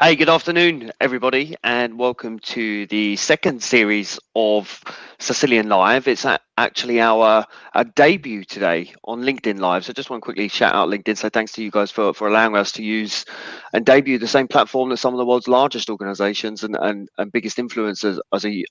Hey, good afternoon, everybody, and welcome to the second series of CisilionLIVE. It's actually our debut today on LinkedIn Live. So I just want to quickly shout out LinkedIn. So thanks to you guys for allowing us to use and debut the same platform that some of the world's largest organizations and biggest influencers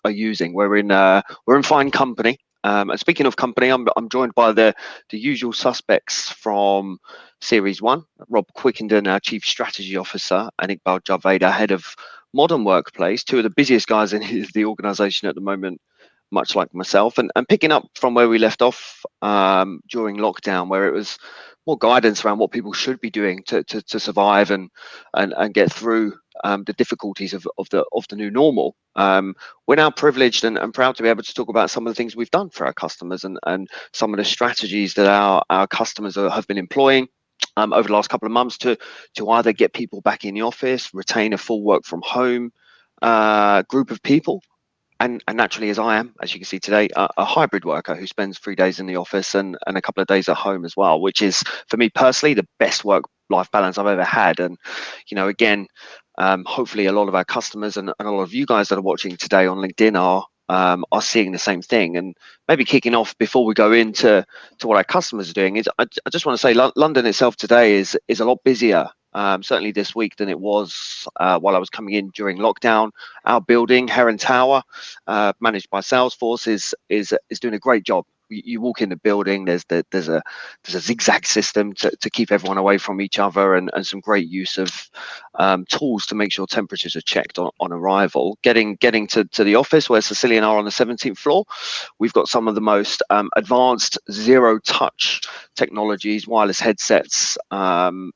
are using. We're in fine company. And speaking of company, I'm joined by the usual suspects from Series 1, Rob Quickenden, our Chief Strategy Officer, and Iqbal Javed, our Head of Modern Workplace, two of the busiest guys in the organisation at the moment, much like myself. And picking up from where we left off during lockdown, where it was more guidance around what people should be doing to survive and get through the difficulties of the new normal. We're now privileged and proud to be able to talk about some of the things we've done for our customers and some of the strategies that our customers have been employing over the last couple of months to either get people back in the office, retain a full work from home group of people, and naturally, as I am, as you can see today, a hybrid worker who spends 3 days in the office and a couple of days at home as well, which is, for me personally, the best work-life balance I've ever had. And, you know, again, hopefully a lot of our customers and a lot of you guys that are watching today on LinkedIn are seeing the same thing. And maybe kicking off before we go into what our customers are doing is I just want to say London itself today is a lot busier, certainly this week, than it was while I was coming in during lockdown. Our building, Heron Tower, managed by Salesforce, is doing a great job. You walk in the building, there's a zigzag system to keep everyone away from each other, and some great use of tools to make sure temperatures are checked on arrival. Getting to the office where Cisilion are on the 17th floor, we've got some of the most advanced zero touch technologies, wireless headsets,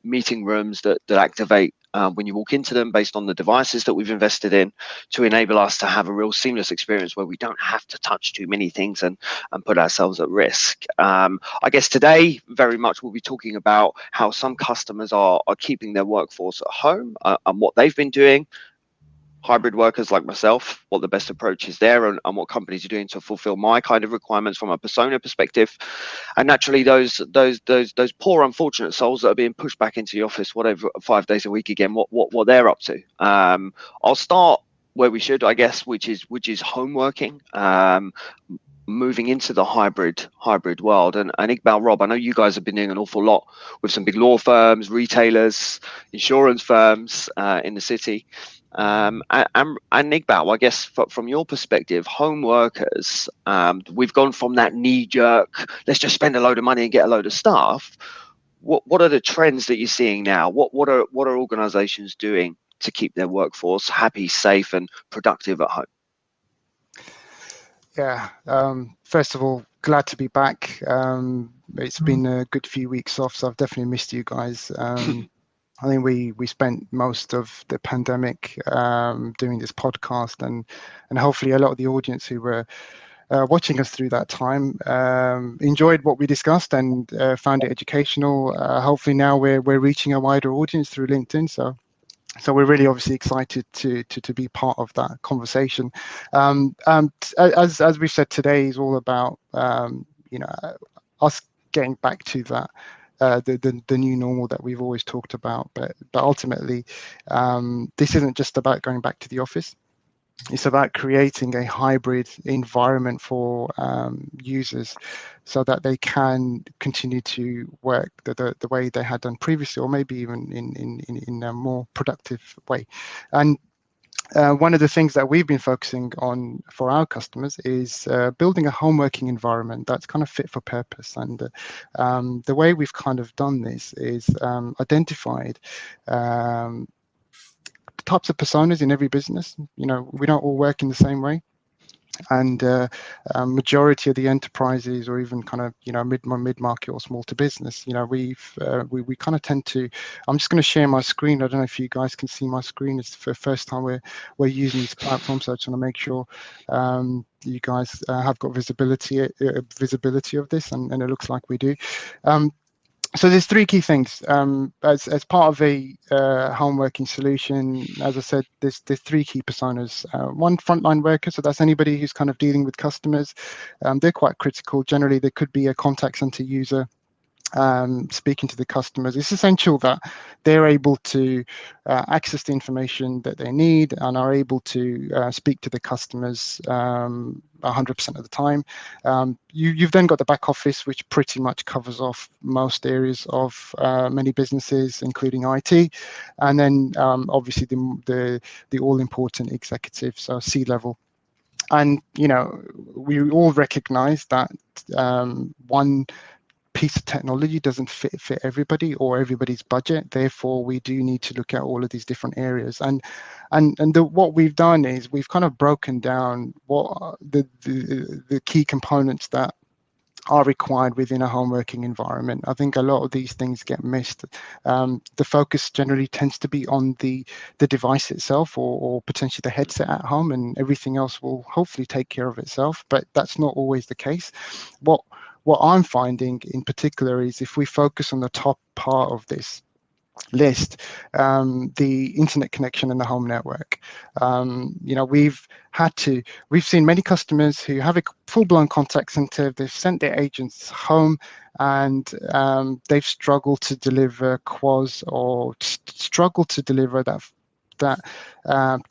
meeting rooms that activate when you walk into them based on the devices that we've invested in, to enable us to have a real seamless experience where we don't have to touch too many things and put ourselves at risk. I guess today very much we'll be talking about how some customers are keeping their workforce at home and what they've been doing. Hybrid workers like myself, what the best approach is there, and what companies are doing to fulfill my kind of requirements from a persona perspective, and naturally those poor unfortunate souls that are being pushed back into the office, whatever, 5 days a week again, what they're up to. I'll start where we should, I guess, which is home working. Moving into the hybrid world, and Iqbal, Rob, I know you guys have been doing an awful lot with some big law firms, retailers, insurance firms in the city. And Iqbal, I guess from your perspective, home workers, we've gone from that knee-jerk, let's just spend a load of money and get a load of staff. What are the trends that you're seeing now? What are organizations doing to keep their workforce happy, safe, and productive at home? Yeah, first of all, glad to be back. It's been a good few weeks off, so I've definitely missed you guys. I think we spent most of the pandemic doing this podcast, and hopefully a lot of the audience who were watching us through that time enjoyed what we discussed and found it educational. Hopefully now we're reaching a wider audience through LinkedIn, so we're really obviously excited to be part of that conversation. As we've said, today is all about us getting back to that the new normal that we've always talked about, but ultimately this isn't just about going back to the office. It's about creating a hybrid environment for users so that they can continue to work the way they had done previously, or maybe even in a more productive way. And one of the things that we've been focusing on for our customers is building a home working environment that's kind of fit for purpose. And the way we've kind of done this is identified types of personas in every business. We don't all work in the same way, and majority of the enterprises, or even kind of mid-market or small to business, we kind of tend to. I'm just going to share my screen. I don't know if you guys can see my screen. It's the first time we're using this platform, so I just want to make sure you guys have got visibility of this, and it looks like we do. So there's three key things as part of a home working solution. As I said, there's three key personas. One, frontline worker, so that's anybody who's kind of dealing with customers. They're quite critical. Generally, there could be a contact center user speaking to the customers, it's essential that they're able to access the information that they need and are able to speak to the customers 100% of the time. You've then got the back office, which pretty much covers off most areas of many businesses, including IT, and then obviously the all-important executive, so C-level. And we all recognize that one piece of technology doesn't fit everybody or everybody's budget. Therefore, we do need to look at all of these different areas. And what we've done is we've kind of broken down what the key components that are required within a home working environment. I think a lot of these things get missed. The focus generally tends to be on the device itself, or potentially the headset at home, and everything else will hopefully take care of itself. But that's not always the case. What I'm finding in particular is if we focus on the top part of this list, the internet connection and the home network. We've seen many customers who have a full-blown contact center. They've sent their agents home, and they've struggled to deliver QoS or struggled to deliver that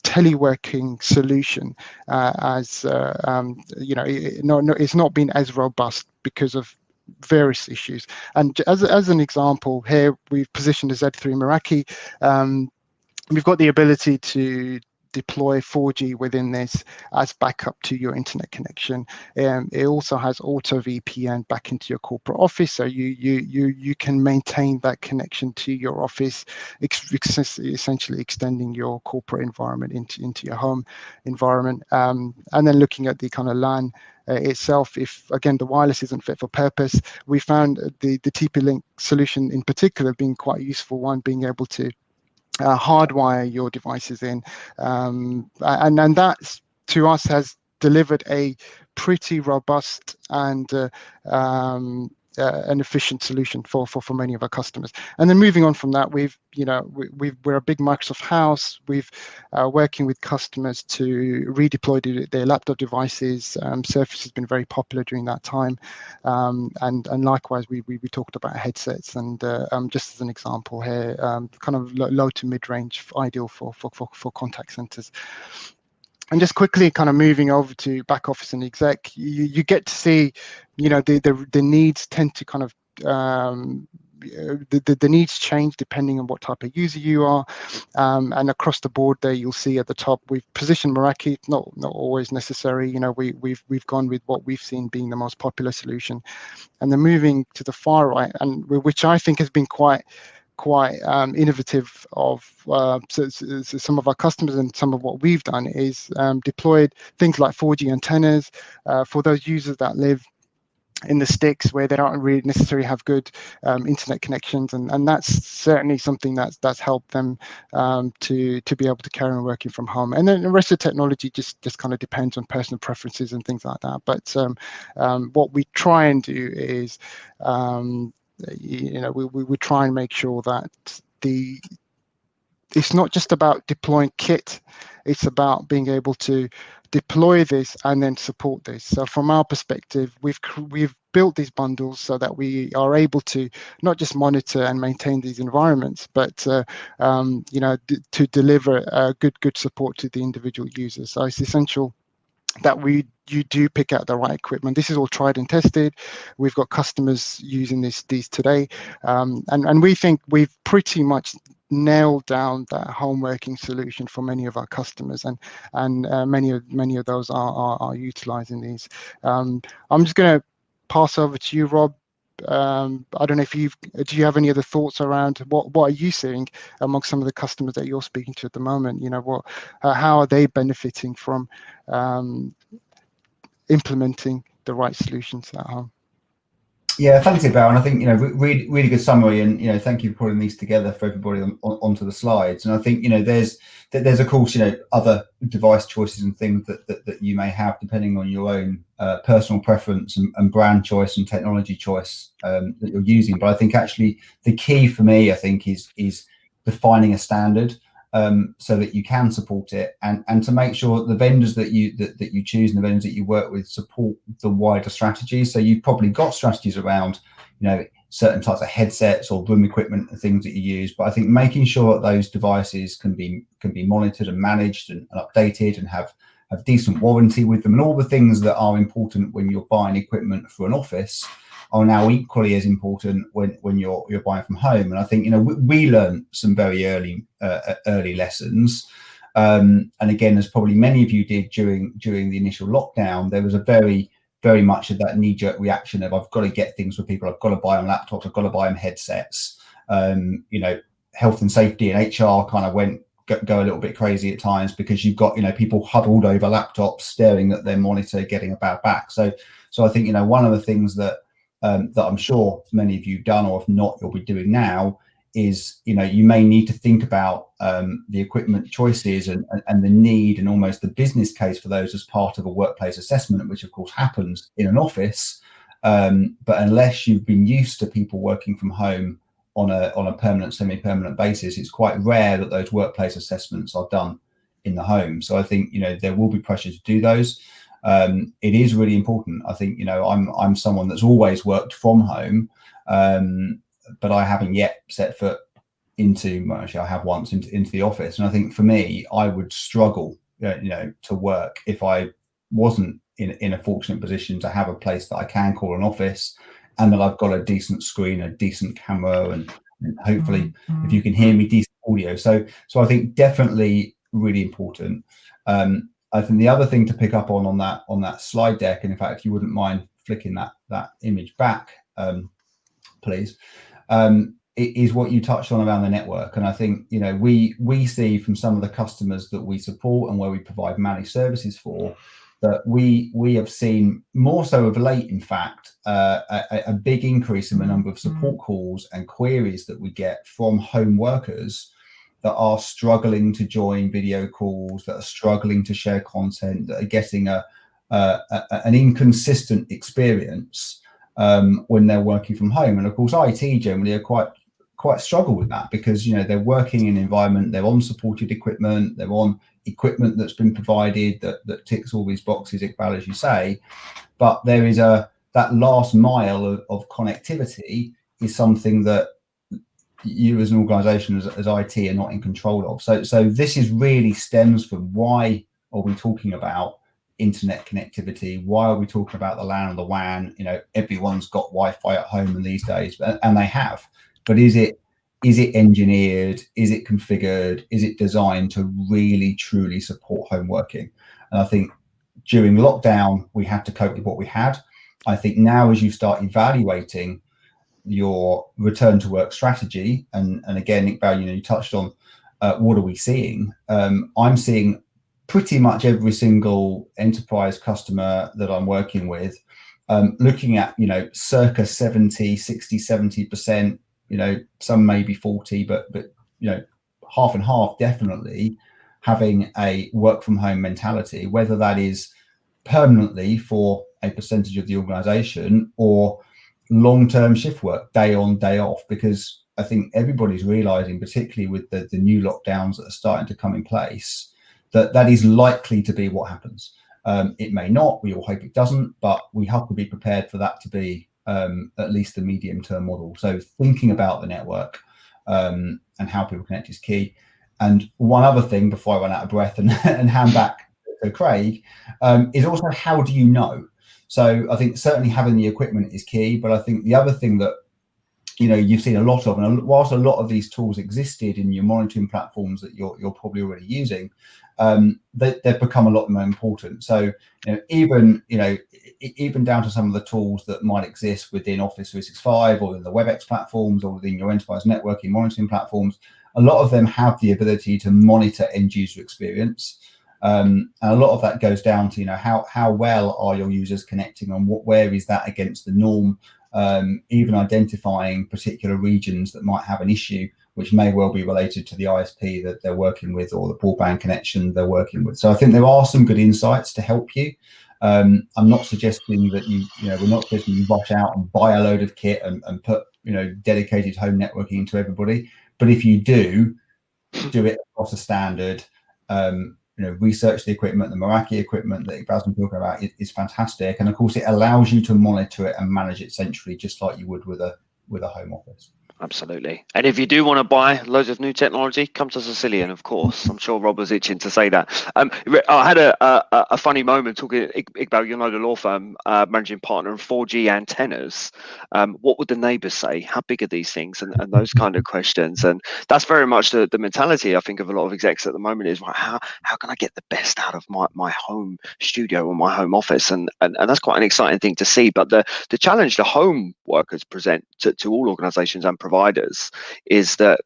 teleworking solution it's not been as robust because of various issues. And as an example here, we've positioned a Z3 Meraki. We've got the ability to deploy 4G within this as backup to your internet connection. It also has auto VPN back into your corporate office, so you can maintain that connection to your office, essentially extending your corporate environment into your home environment. And then looking at the kind of LAN itself, if again the wireless isn't fit for purpose, we found the TP-Link solution in particular being quite a useful one, being able to hardwire your devices in, and that to us has delivered a pretty robust and an efficient solution for many of our customers. And then moving on from that, we're a big Microsoft house. We've working with customers to redeploy their laptop devices. Surface has been very popular during that time, and likewise we talked about headsets, and just as an example here, kind of low to mid-range, ideal for contact centers. And just quickly kind of moving over to back office and exec, you get to see, the needs tend to kind of, the needs change depending on what type of user you are. And across the board there, you'll see at the top, we've positioned Meraki, not always necessary. We've gone with what we've seen being the most popular solution. And then moving to the far right, and which I think has been quite innovative of so some of our customers, and some of what we've done is deployed things like 4G antennas for those users that live in the sticks where they don't really necessarily have good internet connections, and that's certainly something that's helped them to be able to carry on working from home. And then the rest of the technology just kind of depends on personal preferences and things like that. But what we try and do is we try and make sure that it's not just about deploying kit, it's about being able to deploy this and then support this. So from our perspective, we've built these bundles so that we are able to not just monitor and maintain these environments, but to deliver good support to the individual users. So it's essential that you do pick out the right equipment. This is all tried and tested. We've got customers using these today, and we think we've pretty much nailed down that home working solution for many of our customers, and many of those are utilizing these. I'm just going to pass over to you, Rob. I don't know if do you have any other thoughts around what are you seeing among some of the customers that you're speaking to at the moment? How are they benefiting from implementing the right solutions at home? Yeah, thanks, Iqbal. And I think really good summary, and thank you for putting these together for everybody onto the slides. And I think there's of course other device choices and things that you may have depending on your own personal preference and brand choice and technology choice that you're using. But I think actually the key for me, I think, is defining a standard so that you can support it, and to make sure the vendors that you choose and the vendors that you work with support the wider strategy. So you've probably got strategies around certain types of headsets or room equipment and things that you use. But I think making sure that those devices can be monitored and managed and updated and have decent warranty with them, and all the things that are important when you're buying equipment for an office are now equally as important when you're buying from home. And I think, you know, we learned some very early lessons. And again, as probably many of you did during the initial lockdown, there was a very much of that knee-jerk reaction of, I've got to get things for people, I've got to buy them laptops, I've got to buy them headsets. You know, health and safety and HR kind of go a little bit crazy at times, because you've got, you know, people huddled over laptops staring at their monitor getting a bad back. So I think, you know, one of the things that I'm sure many of you have done, or if not, you'll be doing now, is, you know, you may need to think about the equipment choices and the need and almost the business case for those as part of a workplace assessment, which of course happens in an office. But unless you've been used to people working from home on a permanent, semi-permanent basis, it's quite rare that those workplace assessments are done in the home. So I think, you know, there will be pressure to do those. It is really important. I think, you know, I'm someone that's always worked from home, but I haven't yet set foot into, well, actually I have once, into the office. And I think for me, I would struggle, you know, to work if I wasn't in a fortunate position to have a place that I can call an office, and that I've got a decent screen, a decent camera, and hopefully, if you can hear me, decent audio. So I think definitely really important. I think the other thing to pick up on that slide deck, and in fact, if you wouldn't mind flicking that image back, please, is what you touched on around the network. And I think, you know, we see from some of the customers that we support and where we provide managed services for, that we have seen more so of late, in fact, a big increase in the number of support calls and queries that we get from home workers that are struggling to join video calls, that are struggling to share content, that are getting an inconsistent experience when they're working from home. And of course, IT generally are quite struggle with that, because, you know, they're working in an environment, they're on supported equipment, they're on equipment that's been provided that ticks all these boxes, Iqbal, as you say, but there is that last mile of connectivity is something that you as an organization, as IT, are not in control of. So this is really stems from, why are we talking about internet connectivity? Why are we talking about the LAN and the WAN? You know, everyone's got Wi-Fi at home in these days, and they have, but is it engineered? Is it configured? Is it designed to really truly support home working? And I think during lockdown, we had to cope with what we had. I think now, as you start evaluating your return to work strategy, and again, Iqbal, you know, you touched on what are we seeing? I'm seeing pretty much every single enterprise customer that I'm working with looking at, you know, circa 70%, you know, some maybe 40, but you know, half and half definitely having a work from home mentality, whether that is permanently for a percentage of the organization or long-term shift work, day on, day off. Because I think everybody's realizing, particularly with the new lockdowns that are starting to come in place, that is likely to be what happens. It may not, we all hope it doesn't, but we have to be prepared for that to be at least the medium-term model. So thinking about the network and how people connect is key. And one other thing before I run out of breath and hand back to Craig is also, how do you know? So I think certainly having the equipment is key, but I think the other thing that, you know, you've seen a lot of, and whilst a lot of these tools existed in your monitoring platforms that you're probably already using, they've become a lot more important. So, even down to some of the tools that might exist within Office 365 or in the Webex platforms or within your enterprise networking monitoring platforms, a lot of them have the ability to monitor end user experience. And a lot of that goes down to, how well are your users connecting, and where is that against the norm, even identifying particular regions that might have an issue, which may well be related to the ISP that they're working with or the broadband connection they're working with. So I think there are some good insights to help you. I'm not suggesting that we're not suggesting you rush out and buy a load of kit and put, dedicated home networking into everybody. But if you do it across a standard, research the equipment, the Meraki equipment that Iqbal's been talking about is fantastic. And of course, it allows you to monitor it and manage it centrally, just like you would with a with a home office. Absolutely. And if you do want to buy loads of new technology, come to Cisilion, of course. I'm sure Rob was itching to say that. I had a funny moment talking to Iqbal, you know, the law firm, managing partner in 4G antennas. What would the neighbours say? How big are these things? And those kind of questions. And that's very much the mentality, I think, of a lot of execs at the moment is, well, how can I get the best out of my home studio or my home office? And that's quite an exciting thing to see. But the challenge the home workers present to all organisations and providers is that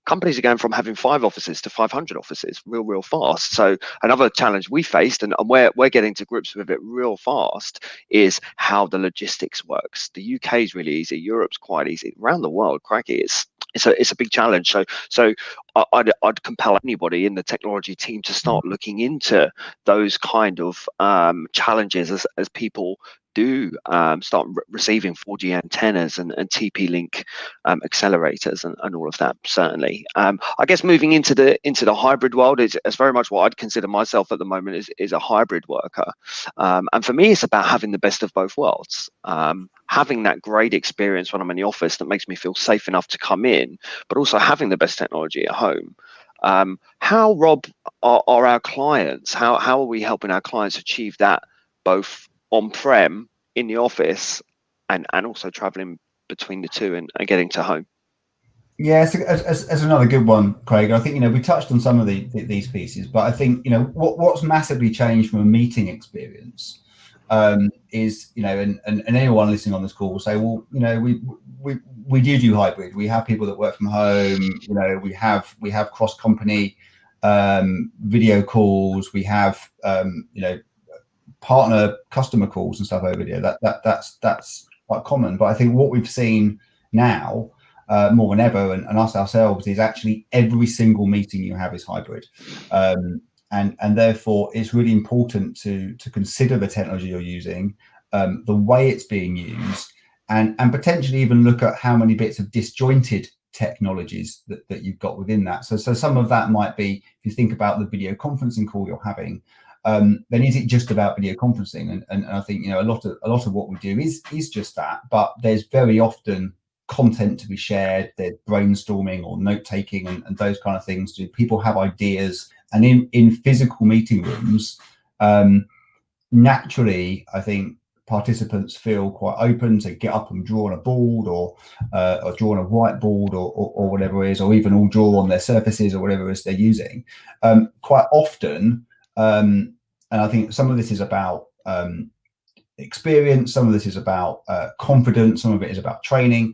companies are going from having 5 offices to 500 offices real fast. So another challenge we faced, and we're getting to grips with it real fast, is how the logistics works. The UK is really easy, Europe's quite easy, around the world, crikey, it's a big challenge. So I'd compel anybody in the technology team to start looking into those kind of challenges as people do start receiving 4G antennas and TP-Link accelerators and all of that. Certainly, I guess moving into the hybrid world is very much what I'd consider myself at the moment is a hybrid worker, and for me it's about having the best of both worlds, having that great experience when I'm in the office that makes me feel safe enough to come in, but also having the best technology at home. How, Rob, are our clients, how are we helping our clients achieve that both on-prem in the office and also traveling between the two and getting to home? Yeah, so as another good one, Craig. I think, you know, we touched on some of these pieces, but I think, you know, what's massively changed from a meeting experience is, you know, and anyone listening on this call will say, well, you know, we do hybrid. We have people that work from home. You know, we have cross-company video calls. We have you know, partner customer calls and stuff over video. That's quite common. But I think what we've seen now more than ever, and us ourselves, is actually every single meeting you have is hybrid, and therefore it's really important to consider the technology you're using, the way it's being used, and potentially even look at how many bits of disjointed technologies that you've got within that. So some of that might be, if you think about the video conferencing call you're having, then is it just about video conferencing? And I think, you know, a lot of what we do is just that, but there's very often content to be shared. There's brainstorming or note taking and those kind of things. Do people have ideas? And in physical meeting rooms, naturally, I think participants feel quite open to get up and draw on a board or draw on a whiteboard or whatever it is, or even all draw on their surfaces or whatever it is they're using. Quite often, and I think some of this is about experience, some of this is about confidence, some of it is about training,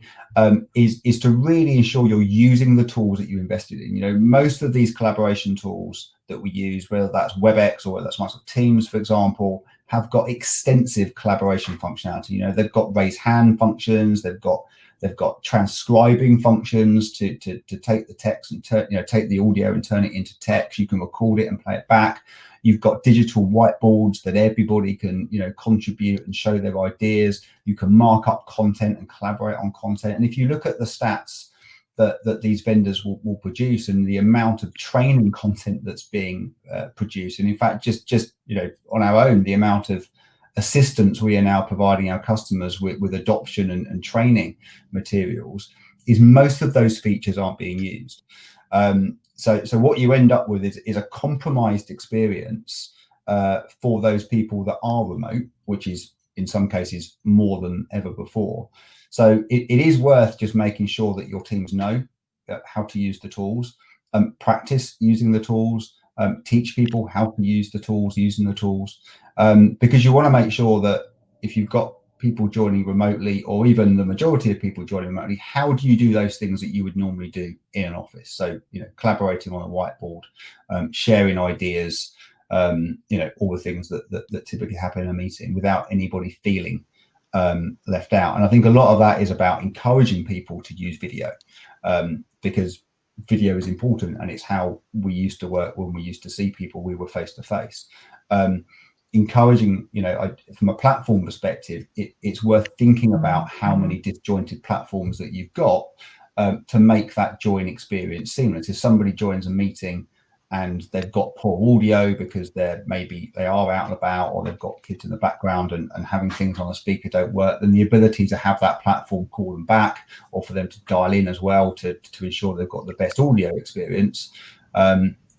is to really ensure you're using the tools that you invested in. You know, most of these collaboration tools that we use, whether that's Webex or whether that's Microsoft Teams, for example, have got extensive collaboration functionality. You know, they've got raise hand functions, they've got transcribing functions to take the text and take the audio and turn it into text. You can record it and play it back. You've got digital whiteboards that everybody can, you know, contribute and show their ideas. You can mark up content and collaborate on content. And if you look at the stats that these vendors will produce and the amount of training content that's being produced, and in fact, just you know, on our own, the amount of assistance we are now providing our customers with adoption and training materials, is most of those features aren't being used. So what you end up with is a compromised experience for those people that are remote, which is in some cases more than ever before. So it is worth just making sure that your teams know how to use the tools, practice using the tools, teach people how to use the tools, using the tools, because you want to make sure that if you've got people joining remotely, or even the majority of people joining remotely, how do you do those things that you would normally do in an office? So, you know, collaborating on a whiteboard, sharing ideas, you know, all the things that typically happen in a meeting without anybody feeling left out. And I think a lot of that is about encouraging people to use video, because video is important, and it's how we used to work when we used to see people. We were face to face. Encouraging, you know, from a platform perspective, it's worth thinking about how many disjointed platforms that you've got to make that join experience seamless. If somebody joins a meeting and they've got poor audio because they are out and about, or they've got kids in the background and having things on the speaker don't work, then the ability to have that platform call them back, or for them to dial in as well to ensure they've got the best audio experience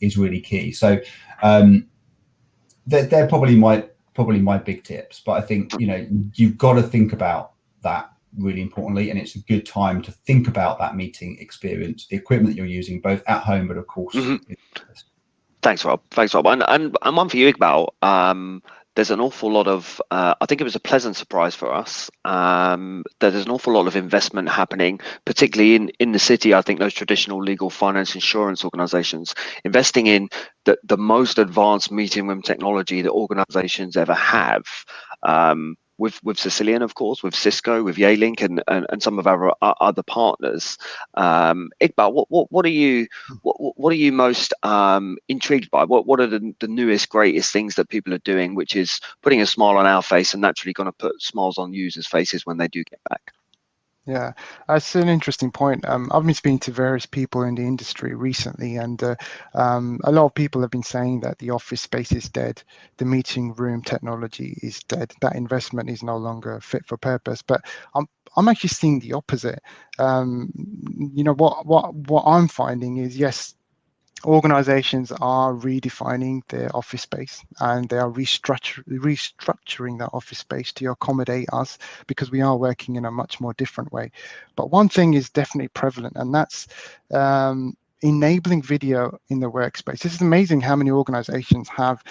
is really key. So they're probably my big tips, but I think you've got to think about that really importantly, and it's a good time to think about that meeting experience, the equipment that you're using, both at home, but of course. Thanks, Rob. And one for you, Iqbal. There's an awful lot of, I think it was a pleasant surprise for us, that there's an awful lot of investment happening, particularly in the city. I think those traditional legal, finance, insurance organizations investing in the most advanced meeting room technology that organizations ever have. With Cisilion, of course, with Cisco, with Yealink, and some of our other partners. Iqbal, what are you most intrigued by? What are the newest, greatest things that people are doing, which is putting a smile on our face and naturally going to put smiles on users' faces when they do get back? Yeah, that's an interesting point. I've been speaking to various people in the industry recently, and a lot of people have been saying that the office space is dead, the meeting room technology is dead, that investment is no longer fit for purpose. But I'm actually seeing the opposite. What I'm finding is, yes, organizations are redefining their office space, and they are restructuring that office space to accommodate us, because we are working in a much more different way. But one thing is definitely prevalent, and that's enabling video in the workspace. This is amazing how many organizations have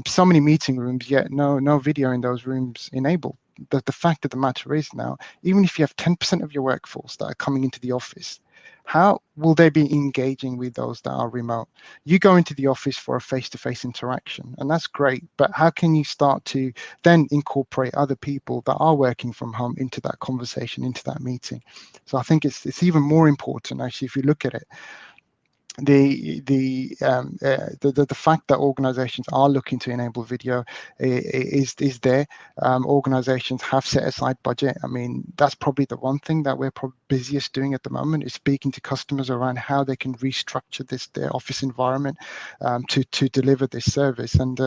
so many meeting rooms, yet no video in those rooms enabled. The fact of the matter is now, even if you have 10% of your workforce that are coming into the office, how will they be engaging with those that are remote? You go into the office for a face-to-face interaction, and that's great, but how can you start to then incorporate other people that are working from home into that conversation, into that meeting? So I think it's even more important, actually, if you look at it. The fact that organizations are looking to enable video is there. Organizations have set aside budget. I mean, that's probably the one thing that we're probably busiest doing at the moment, is speaking to customers around how they can restructure their office environment to deliver this service. And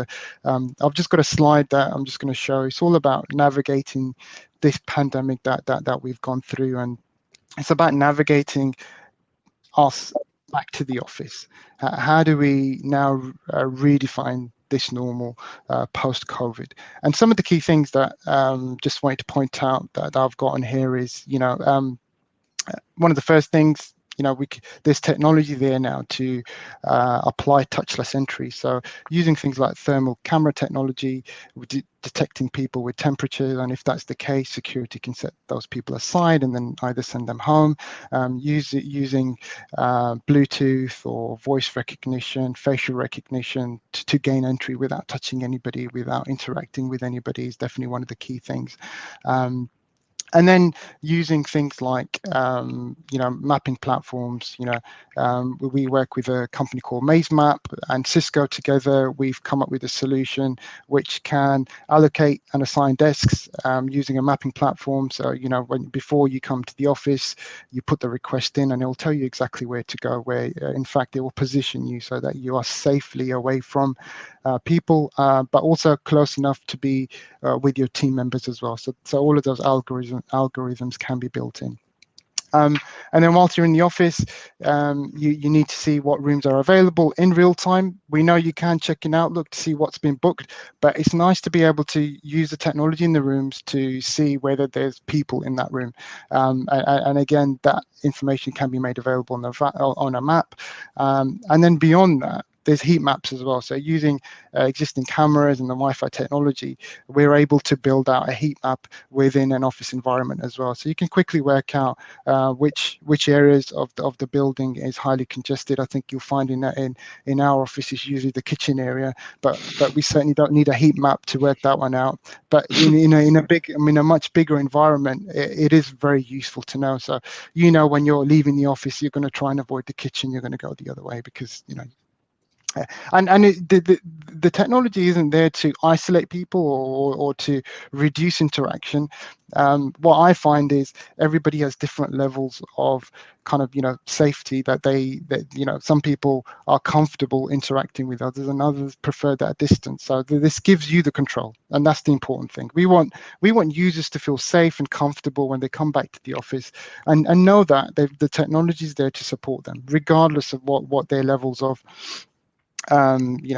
I've just got a slide that I'm just going to show. It's all about navigating this pandemic that we've gone through, and it's about navigating us back to the office. How do we now redefine this normal post-COVID? And some of the key things that just wanted to point out that I've got on here is, one of the first things, there's technology there now to apply touchless entry. So using things like thermal camera technology, detecting people with temperature, and if that's the case, security can set those people aside and then either send them home. Using Bluetooth or voice recognition, facial recognition to gain entry without touching anybody, without interacting with anybody, is definitely one of the key things. And then using things like, mapping platforms. We work with a company called MazeMap and Cisco together. We've come up with a solution which can allocate and assign desks using a mapping platform. So, before you come to the office, you put the request in and it will tell you exactly where to go, where, in fact, it will position you so that you are safely away from people, but also close enough to be with your team members as well. So all of those algorithms can be built in. And then whilst you're in the office, you need to see what rooms are available in real time. We know you can check in Outlook to see what's been booked, but it's nice to be able to use the technology in the rooms to see whether there's people in that room. And again, that information can be made available on a map. And then beyond that, there's heat maps as well. So using existing cameras and the Wi-Fi technology, we're able to build out a heat map within an office environment as well. So you can quickly work out which areas of the building is highly congested. I think you'll find in our office is usually the kitchen area, but we certainly don't need a heat map to work that one out. But in a much bigger environment, it is very useful to know. So when you're leaving the office, you're going to try and avoid the kitchen. You're going to go the other way because And the technology isn't there to isolate people or to reduce interaction. What I find is everybody has different levels of kind of safety that some people are comfortable interacting with others and others prefer that distance. So this gives you the control, and that's the important thing. We want users to feel safe and comfortable when they come back to the office, and know that the technology is there to support them regardless of what their levels of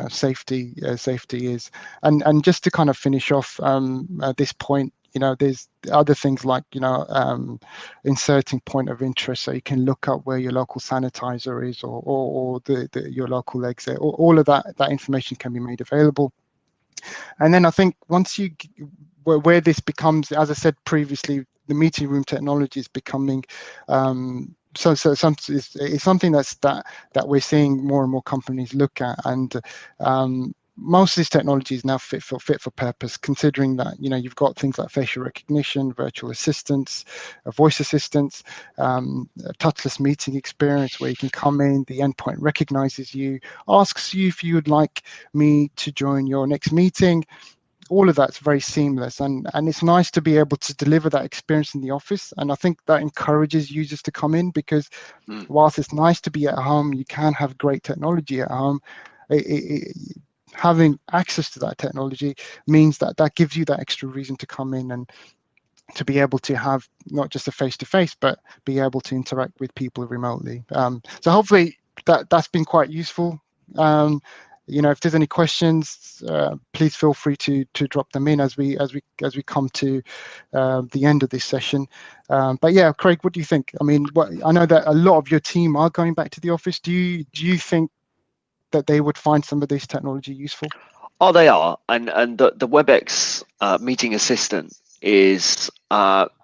safety is. And just to kind of finish off at this point, there's other things like inserting point of interest, so you can look up where your local sanitizer is or your local exit. All of that information can be made available. And then I think once where this becomes, as I said previously, the meeting room technology is becoming it's something that we're seeing more and more companies look at, and most of this technology is now fit for purpose, considering that you've got things like facial recognition, virtual assistants, voice assistants, a touchless meeting experience where you can come in, the endpoint recognizes you, asks you if you would like me to join your next meeting. All of that's very seamless, and it's nice to be able to deliver that experience in the office. And I think that encourages users to come in, because whilst it's nice to be at home, you can have great technology at home. Having access to that technology means that gives you that extra reason to come in and to be able to have not just a face-to-face, but be able to interact with people remotely. So hopefully that's been quite useful. If there's any questions, please feel free to drop them in as we come to the end of this session. But yeah, Craig, what do you think? I mean, I know that a lot of your team are going back to the office. Do you think that they would find some of this technology useful? Oh, they are, and the Webex meeting assistant is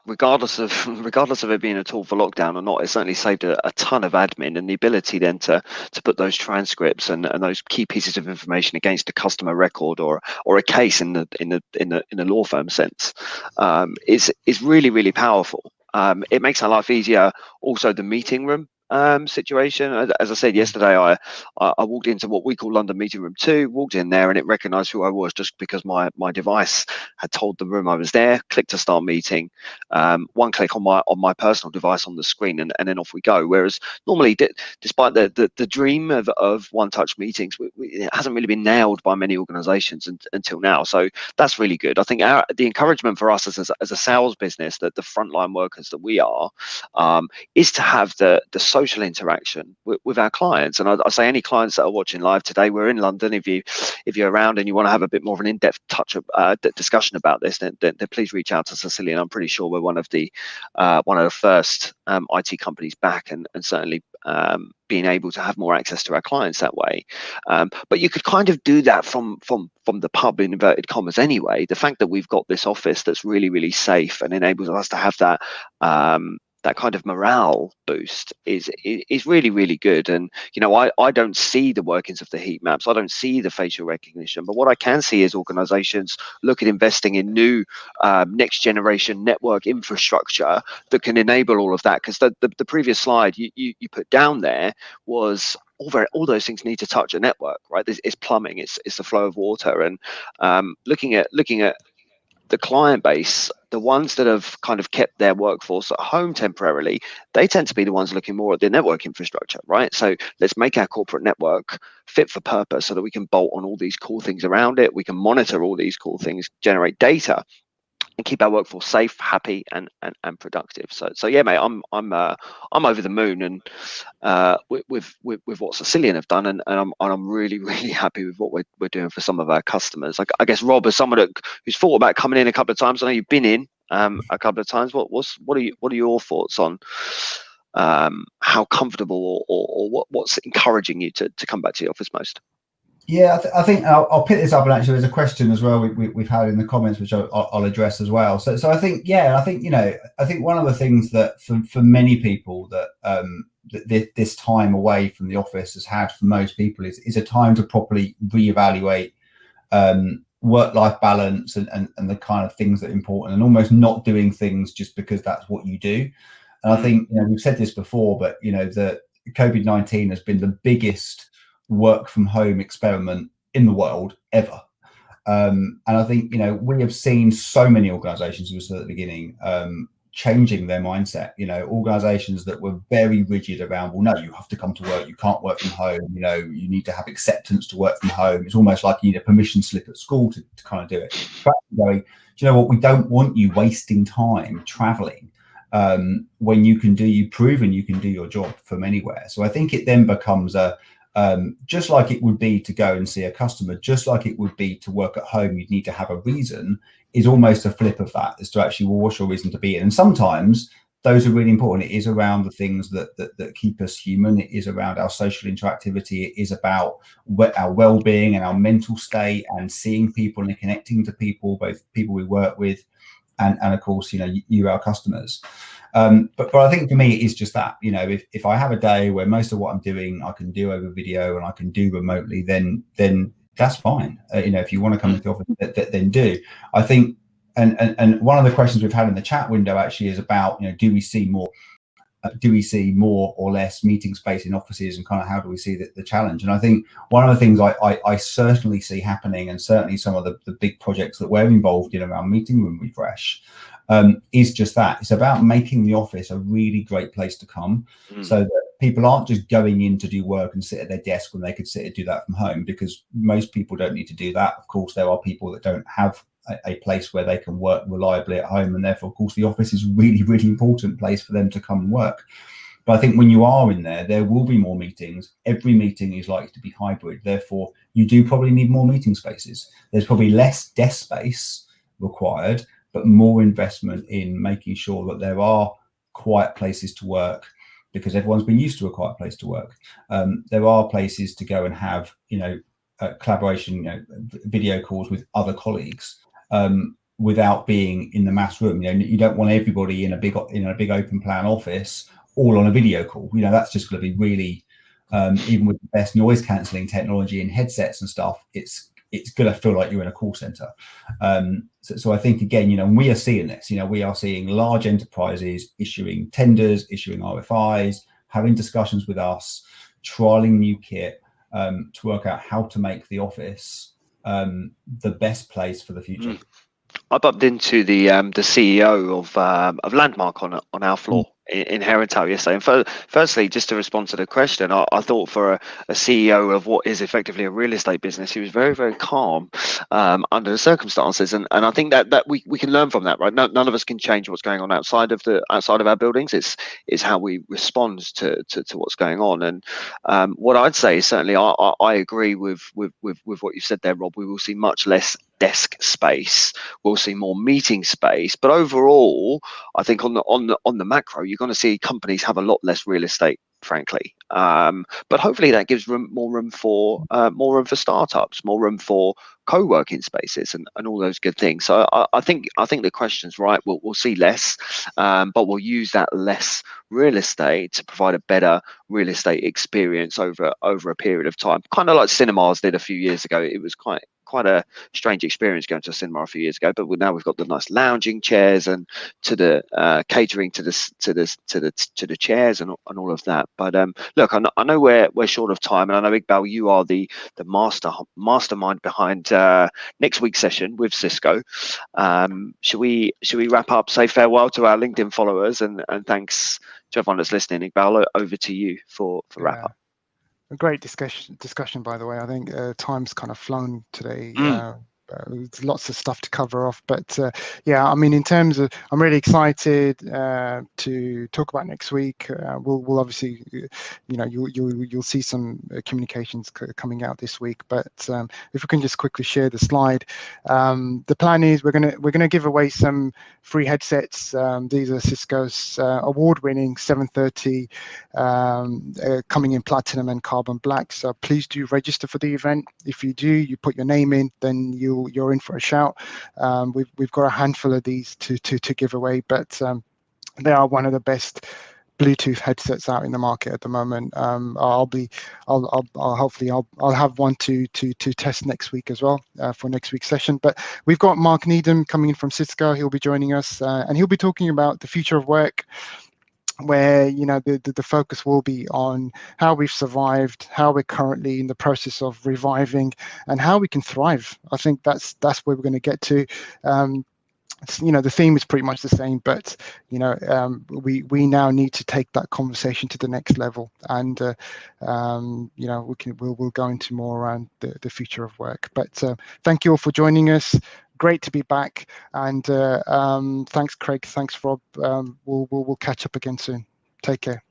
regardless of it being a tool for lockdown or not, it certainly saved a ton of admin, and the ability then to put those transcripts and those key pieces of information against a customer record or a case in the law firm sense is really, really powerful. It makes our life easier. Also, the meeting room situation, as I said yesterday, I walked into what we call London Meeting Room 2, walked in there and it recognized who I was just because my device had told the room I was there. Click to start meeting, one click on my personal device on the screen, and then off we go. Whereas normally, despite the dream of one-touch meetings, it hasn't really been nailed by many organizations until now. So that's really good. I think the encouragement for us as a sales business, that the frontline workers that we are, is to have the social interaction with our clients. And I say any clients that are watching live today, we're in London. If you're around and you want to have a bit more of an in-depth discussion about this, then please reach out to Cisilion. I'm pretty sure we're one of the first IT companies back, and certainly being able to have more access to our clients that way. But you could kind of do that from the pub, in inverted commas, anyway. The fact that we've got this office that's really, really safe and enables us to have that that kind of morale boost is really, really good. And I don't see the workings of the heat maps, I don't see the facial recognition, but what I can see is organizations look at investing in new next generation network infrastructure that can enable all of that. Because the previous slide you put down there was all those things need to touch a network, right? It's plumbing, it's the flow of water. And looking at the client base, the ones that have kind of kept their workforce at home temporarily, they tend to be the ones looking more at the network infrastructure, right? So let's make our corporate network fit for purpose so that we can bolt on all these cool things around it. We can monitor all these cool things, generate data, and keep our workforce safe, happy, and productive. So yeah, mate, I'm over the moon, and with what Cisilion have done, and I'm really, really happy with what we're doing for some of our customers. I guess, Rob, as someone who's thought about coming in a couple of times, I know you've been in a couple of times. What are your thoughts on how comfortable or what's encouraging you to come back to the office most? Yeah, I think I'll pick this up, and actually there's a question as well we've had in the comments, which I'll address as well. So I think, I think one of the things that for many people that this time away from the office has had for most people is a time to properly reevaluate work-life balance and the kind of things that are important, and almost not doing things just because that's what you do. And I think we've said this before, but the COVID-19 has been the biggest work from home experiment in the world ever. And I think, you know, we have seen so many organizations, as we said at the beginning, changing their mindset. You know, organizations that were very rigid around, well, no, you have to come to work, you can't work from home, you know, you need to have acceptance to work from home. It's almost like you need a permission slip at school to kind of do it. Going, do you know what, we don't want you wasting time traveling when you've proven you can do your job from anywhere. So I think it then becomes just like it would be to go and see a customer, just like it would be to work at home, you'd need to have a reason, is almost a flip of that, as to actually, well, what's your reason to be in? And sometimes those are really important. It is around the things that keep us human. It is around our social interactivity. It is about our well-being and our mental state and seeing people and connecting to people, both people we work with and of course, you know, you, our customers. But I think for me, it is just that, you know, if I have a day where most of what I'm doing, I can do over video and I can do remotely, then that's fine. You know, if you want to come into the office, then do. I think, and one of the questions we've had in the chat window actually is about, you know, do we see more or less meeting space in offices, and kind of how do we see the challenge? And I think one of the things I certainly see happening, and certainly some of the big projects that we're involved in around meeting room refresh, is just that. It's about making the office a really great place to come, so that people aren't just going in to do work and sit at their desk when they could sit and do that from home, because most people don't need to do that. Of course, there are people that don't have a place where they can work reliably at home, and therefore, of course, the office is a really, really important place for them to come and work. But I think when you are in there will be more meetings. Every meeting is likely to be hybrid. Therefore, you do probably need more meeting spaces. There's probably less desk space required, but more investment in making sure that there are quiet places to work, because everyone's been used to a quiet place to work. There are places to go and have, you know, collaboration, you know, video calls with other colleagues, without being in the mass room. You know, you don't want everybody in a big open plan office all on a video call. You know, that's just going to be really, even with the best noise cancelling technology and headsets and stuff, it's going to feel like you're in a call center. So I think, again, you know, we are seeing this. You know, we are seeing large enterprises issuing tenders, issuing RFIs, having discussions with us, trialing new kit to work out how to make the office the best place for the future. I bumped into the CEO of Landmark on our floor in Herentale yesterday. And firstly, just to respond to the question, I thought for a CEO of what is effectively a real estate business, he was very, very calm under the circumstances, and I think that we can learn from that, right? None of us can change what's going on outside of our buildings. It's how we respond to what's going on. And what I'd say is certainly I agree with what you said there, Rob. We will see much less desk space. We'll see more meeting space, but overall, I think on the macro, you're going to see companies have a lot less real estate, frankly. But hopefully that gives more room for startups, more room for co-working spaces, and all those good things. So I think the question's right. We'll see less, but we'll use that less real estate to provide a better real estate experience over a period of time, kind of like cinemas did a few years ago. It was quite a strange experience going to a cinema a few years ago, but now we've got the nice lounging chairs and to the catering to the chairs and all of that. But look, I know we're short of time, and I know, Iqbal, you are the mastermind behind next week's session with Cisco. Should we wrap up, say farewell to our LinkedIn followers, and thanks to everyone that's listening? Iqbal, over to you for wrap up. A great discussion, by the way. I think time's kind of flown today. There's lots of stuff to cover off, but yeah, I mean, in terms of, I'm really excited to talk about next week. We'll obviously, you know, you'll see some communications coming out this week. But if we can just quickly share the slide, the plan is we're gonna give away some free headsets. These are Cisco's award-winning 730 coming in platinum and carbon black. So please do register for the event. If you do, you put your name in, then you're in for a shout. We've got a handful of these to give away, but they are one of the best Bluetooth headsets out in the market at the moment. I'll hopefully have one to test next week as well for next week's session. But we've got Mark Needham coming in from Cisco. He'll be joining us, and he'll be talking about the future of work. where the focus will be on how we've survived, how we're currently in the process of reviving, and how we can thrive. I think that's where we're going to get to. The theme is pretty much the same, but we now need to take that conversation to the next level, and we'll go into more around the future of work. But thank you all for joining us. Great to be back, and thanks, Craig. Thanks, Rob. We'll catch up again soon. Take care.